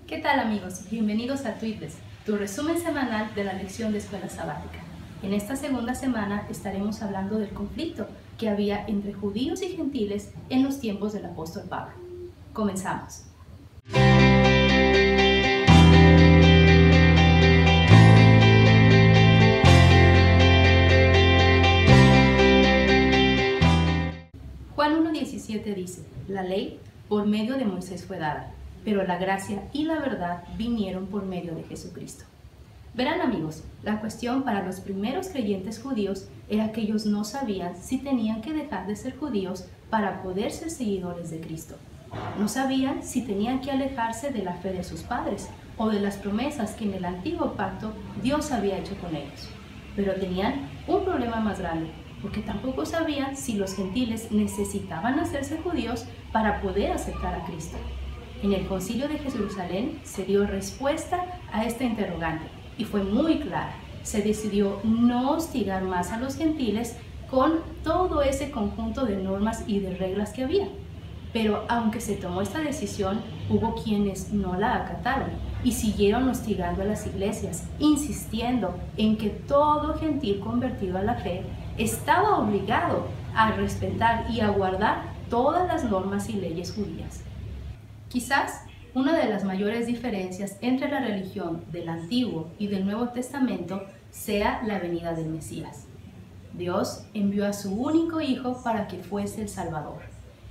¿Qué tal amigos? Bienvenidos a Tweetless, tu resumen semanal de la lección de escuela sabática. En esta segunda semana estaremos hablando del conflicto que había entre judíos y gentiles en los tiempos del apóstol Pablo. Comenzamos. Juan 1:17 dice, la ley por medio de Moisés fue dada, pero la gracia y la verdad vinieron por medio de Jesucristo. Verán amigos, la cuestión para los primeros creyentes judíos era que ellos no sabían si tenían que dejar de ser judíos para poder ser seguidores de Cristo. No sabían si tenían que alejarse de la fe de sus padres o de las promesas que en el antiguo pacto Dios había hecho con ellos. Pero tenían un problema más grande, porque tampoco sabían si los gentiles necesitaban hacerse judíos para poder aceptar a Cristo. En el Concilio de Jerusalén se dio respuesta a esta interrogante y fue muy clara. Se decidió no hostigar más a los gentiles con todo ese conjunto de normas y de reglas que había. Pero aunque se tomó esta decisión, hubo quienes no la acataron y siguieron hostigando a las iglesias, insistiendo en que todo gentil convertido a la fe estaba obligado a respetar y a guardar todas las normas y leyes judías. Quizás una de las mayores diferencias entre la religión del Antiguo y del Nuevo Testamento sea la venida del Mesías. Dios envió a su único Hijo para que fuese el Salvador,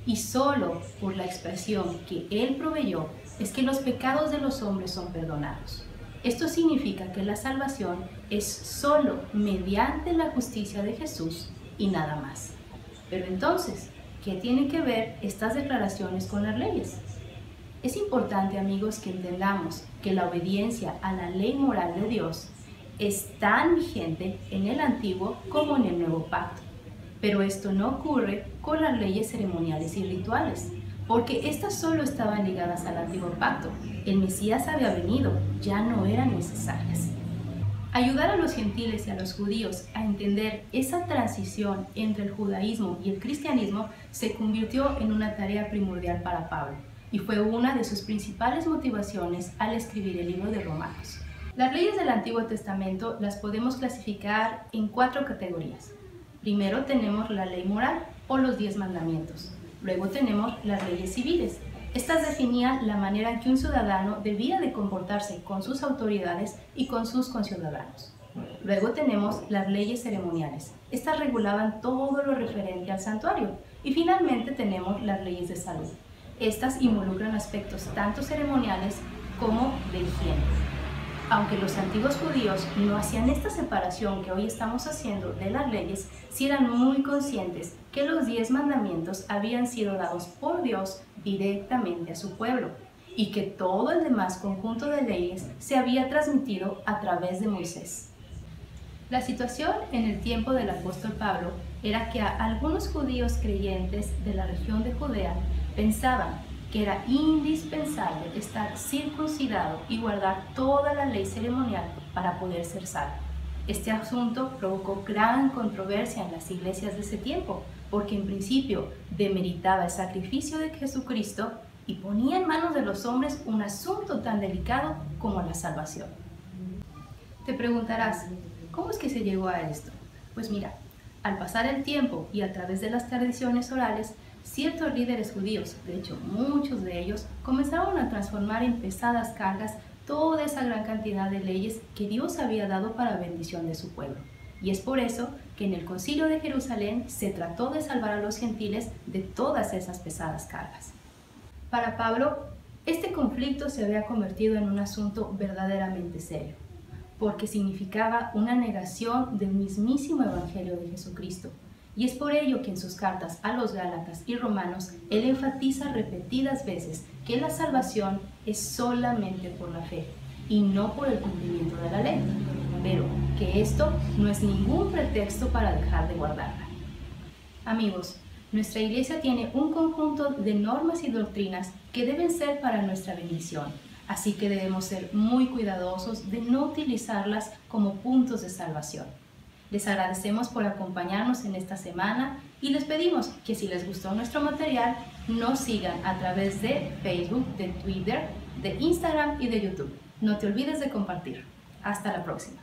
y solo por la expresión que Él proveyó es que los pecados de los hombres son perdonados. Esto significa que la salvación es solo mediante la justicia de Jesús y nada más. Pero entonces, ¿qué tienen que ver estas declaraciones con las leyes? Es importante, amigos, que entendamos que la obediencia a la ley moral de Dios es tan vigente en el Antiguo como en el Nuevo Pacto. Pero esto no ocurre con las leyes ceremoniales y rituales, porque estas solo estaban ligadas al Antiguo Pacto. El Mesías había venido, ya no eran necesarias. Ayudar a los gentiles y a los judíos a entender esa transición entre el judaísmo y el cristianismo se convirtió en una tarea primordial para Pablo, y fue una de sus principales motivaciones al escribir el libro de Romanos. Las leyes del Antiguo Testamento las podemos clasificar en 4 categorías. Primero tenemos la ley moral o los 10 mandamientos. Luego tenemos las leyes civiles. Estas definían la manera en que un ciudadano debía de comportarse con sus autoridades y con sus conciudadanos. Luego tenemos las leyes ceremoniales. Estas regulaban todo lo referente al santuario. Y finalmente tenemos las leyes de salud. Estas involucran aspectos tanto ceremoniales como de higiene. Aunque los antiguos judíos no hacían esta separación que hoy estamos haciendo de las leyes, sí eran muy conscientes que los 10 mandamientos habían sido dados por Dios directamente a su pueblo y que todo el demás conjunto de leyes se había transmitido a través de Moisés. La situación en el tiempo del apóstol Pablo era que algunos judíos creyentes de la región de Judea pensaban que era indispensable estar circuncidado y guardar toda la ley ceremonial para poder ser salvo. Este asunto provocó gran controversia en las iglesias de ese tiempo, porque en principio demeritaba el sacrificio de Jesucristo y ponía en manos de los hombres un asunto tan delicado como la salvación. Te preguntarás, ¿cómo es que se llegó a esto? Pues mira, al pasar el tiempo y a través de las tradiciones orales, ciertos líderes judíos, de hecho muchos de ellos, comenzaron a transformar en pesadas cargas toda esa gran cantidad de leyes que Dios había dado para bendición de su pueblo. Y es por eso que en el Concilio de Jerusalén se trató de salvar a los gentiles de todas esas pesadas cargas. Para Pablo, este conflicto se había convertido en un asunto verdaderamente serio, porque significaba una negación del mismísimo Evangelio de Jesucristo. Y es por ello que en sus cartas a los Gálatas y Romanos, él enfatiza repetidas veces que la salvación es solamente por la fe y no por el cumplimiento de la ley, pero que esto no es ningún pretexto para dejar de guardarla. Amigos, nuestra iglesia tiene un conjunto de normas y doctrinas que deben ser para nuestra bendición, así que debemos ser muy cuidadosos de no utilizarlas como puntos de salvación. Les agradecemos por acompañarnos en esta semana y les pedimos que si les gustó nuestro material, nos sigan a través de Facebook, de Twitter de Instagram y de YouTube. No te olvides de compartir. Hasta la próxima.